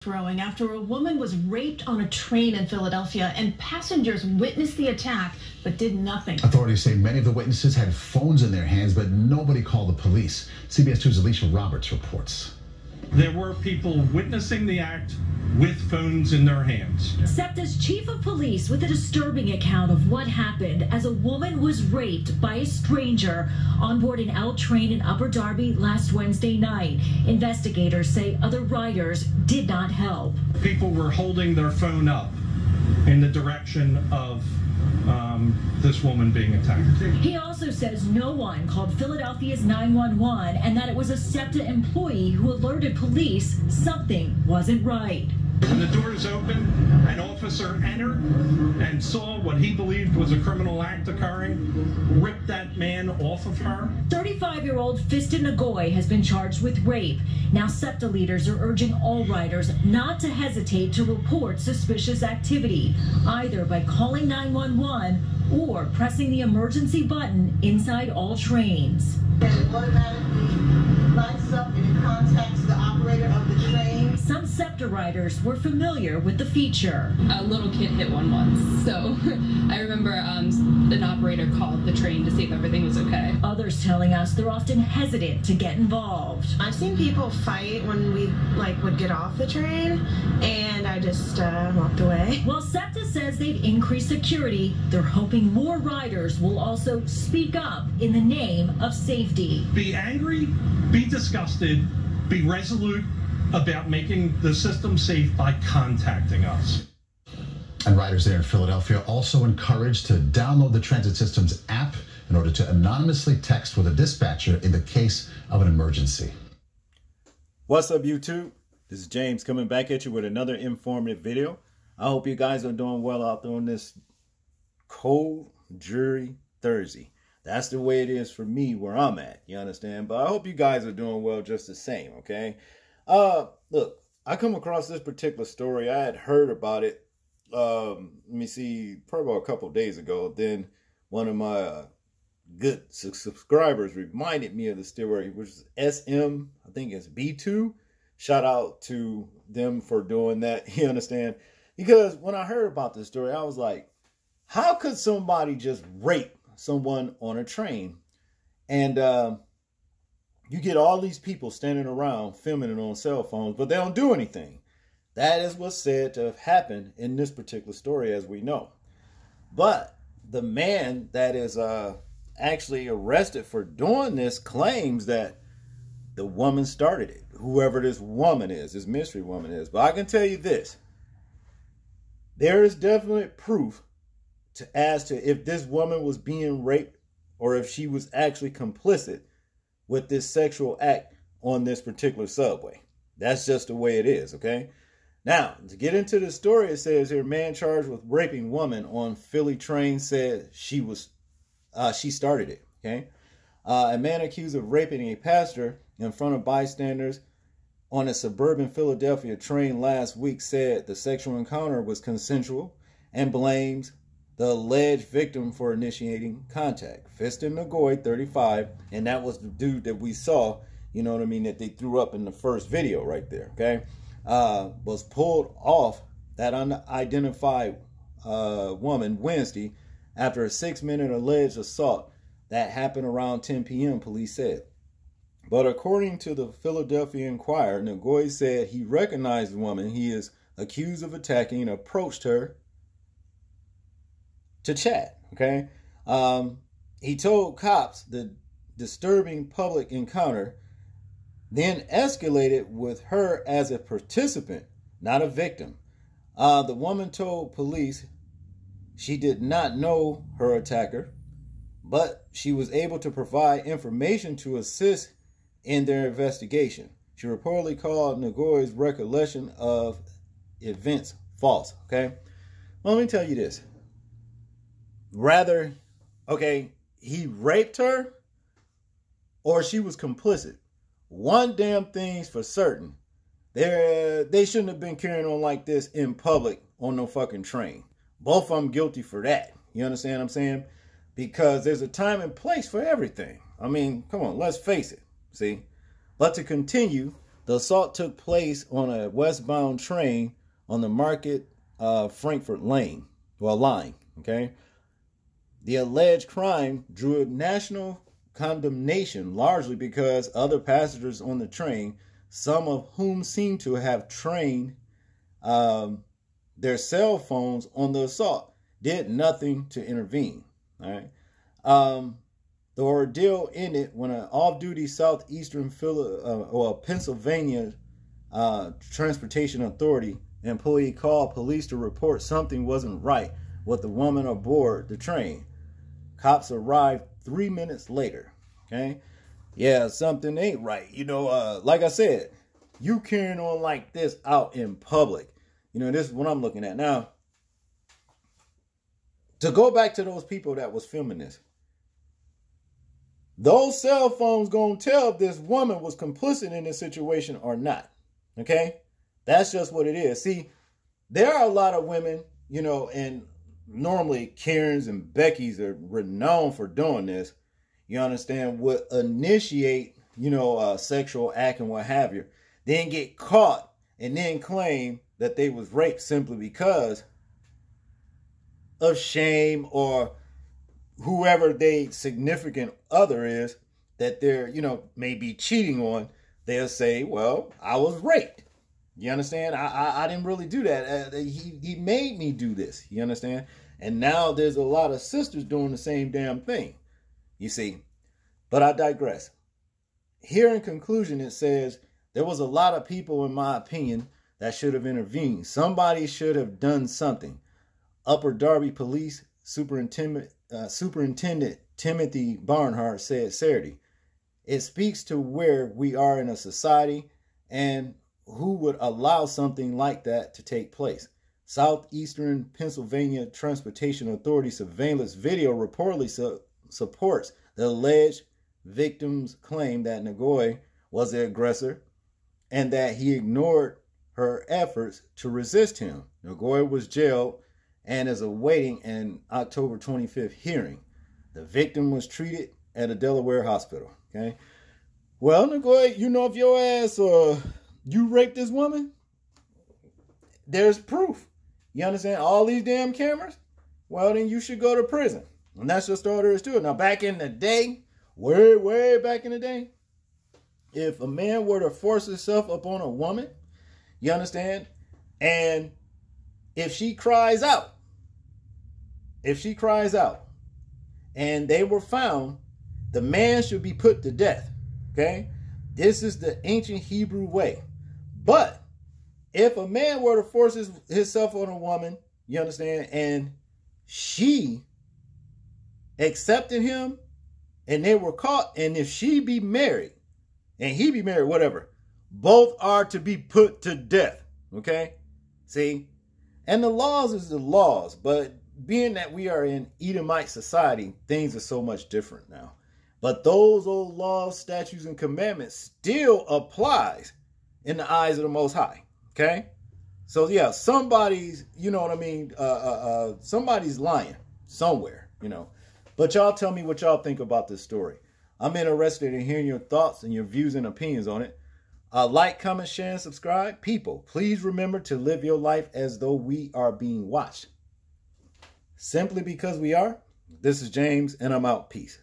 Throwing after a woman was raped on a train in Philadelphia and passengers witnessed the attack but did nothing. Authorities say many of the witnesses had phones in their hands, but nobody called the police. CBS 2's Alicia Roberts reports. There were people witnessing the act with phones in their hands. SEPTA's chief of police with a disturbing account of what happened as a woman was raped by a stranger on board an L train in Upper Darby last Wednesday night. Investigators say other riders did not help. People were holding their phone up in the direction of this woman being attacked. He also says no one called Philadelphia's 911 and that it was a SEPTA employee who alerted police something wasn't right. When the doors opened, an officer entered and saw what he believed was a criminal act occurring, ripped that man off of her. 35-year-old Fista Nagoy has been charged with rape. Now SEPTA leaders are urging all riders not to hesitate to report suspicious activity, either by calling 911 or pressing the emergency button inside all trains. It automatically lights up and it contacts the operator of the train. Some SEPTA riders were familiar with the feature. A little kid hit one once, so I remember an operator called the train to see if everything was okay. Others telling us they're often hesitant to get involved. I've seen people fight when we would get off the train, and I just walked away. While SEPTA says they've increased security, they're hoping more riders will also speak up in the name of safety. Be angry, be disgusted, be resolute about making the system safe by contacting us. And riders there in Philadelphia also encouraged to download the transit system's app in order to anonymously text with a dispatcher in the case of an emergency. What's up, YouTube? This is James coming back at you with another informative video. I hope you guys are doing well out there on this cold, dreary Thursday. That's the way it is for me where I'm at, you understand? But I hope you guys are doing well just the same, okay? Look, I come across this particular story. I had heard about it, let me see, probably about a couple of days ago. Then one of my good subscribers reminded me of the story, which is SM, I think it's B2. Shout out to them for doing that, you understand? Because when I heard about this story, I was like, how could somebody just rape someone on a train? And you get all these people standing around filming it on cell phones, but they don't do anything. That is what's said to have happened in this particular story, as we know. But the man that is actually arrested for doing this claims that the woman started it. Whoever this woman is, this mystery woman is. But I can tell you this. There is definite proof as to if this woman was being raped or if she was actually complicit with this sexual act on this particular subway. That's just the way it is, okay? Now, to get into the story, it says here, man charged with raping woman on Philly train said she started it, okay? A man accused of raping a pastor in front of bystanders on a suburban Philadelphia train last week said the sexual encounter was consensual and blames the alleged victim for initiating contact. Fista Nagoy, 35, and that was the dude that we saw, you know what I mean, that they threw up in the first video right there, okay? Was pulled off that unidentified woman Wednesday after a 6-minute alleged assault that happened around 10 p.m., police said. But according to the Philadelphia Inquirer, Nagoy said he recognized the woman he is accused of attacking and approached her to chat, okay? He told cops the disturbing public encounter then escalated with her as a participant, not a victim. The woman told police she did not know her attacker, but she was able to provide information to assist in their investigation. She reportedly called Nagoy's recollection of events false, okay? Well, let me tell you this. Rather, okay, he raped her or she was complicit. One damn thing's for certain. They shouldn't have been carrying on like this in public on no fucking train. Both of them guilty for that. You understand what I'm saying? Because there's a time and place for everything. I mean, come on, let's face it. See? But to continue, The assault took place on a westbound train on the Market Frankfurt line. Okay. The alleged crime drew national condemnation largely because other passengers on the train, some of whom seemed to have trained their cell phones on the assault, did nothing to intervene. All right. The ordeal ended when an off-duty southeastern Pennsylvania Transportation Authority employee called police to report something wasn't right with the woman aboard the train. Cops arrived 3 minutes later. Okay, yeah, something ain't right. You know, like I said, you carrying on like this out in public. You know, this is what I'm looking at now. To go back to those people that was filming this, those cell phones gonna tell if this woman was complicit in this situation or not. Okay, that's just what it is. See, there are a lot of women, you know, and normally Karens and Beckys are renowned for doing this. You understand? Would initiate, you know, a sexual act and what have you, then get caught and then claim that they was raped simply because of shame or whoever they significant other is that they're, you know, maybe cheating on. They'll say, well, I was raped. You understand? I didn't really do that. He made me do this. You understand? And now there's a lot of sisters doing the same damn thing. You see? But I digress. Here in conclusion, it says there was a lot of people, in my opinion, that should have intervened. Somebody should have done something. Upper Darby Police Superintendent Timothy Barnhart said Saturday, "It speaks to where we are in a society and who would allow something like that to take place. Southeastern Pennsylvania Transportation Authority surveillance video reportedly supports the alleged victim's claim that Nagoy was the aggressor and that he ignored her efforts to resist him. Nagoy was jailed and is awaiting an October 25th hearing. The victim was treated at a Delaware hospital." Okay. Well, Nagoy, you know, if your ass you raped this woman, there's proof. You understand? All these damn cameras? Well, then you should go to prison. And that's just all there is to it. Now, back in the day, way back in the day, if a man were to force himself upon a woman, you understand? And if she cries out, and they were found, the man should be put to death. Okay? This is the ancient Hebrew way. But if a man were to force himself on a woman, you understand, and she accepted him, and they were caught, and if she be married, and he be married, whatever, both are to be put to death. Okay? See? And the laws is the laws, but being that we are in Edomite society, things are so much different now. But those old laws, statutes, and commandments still applies in the eyes of the Most High. Okay? So yeah, somebody's, you know what I mean, somebody's lying somewhere, you know. But y'all tell me what y'all think about this story. I'm interested in hearing your thoughts and your views and opinions on it. Like, comment, share, and subscribe. People, please remember to live your life as though we are being watched. Simply because we are. This is James, and I'm out. Peace.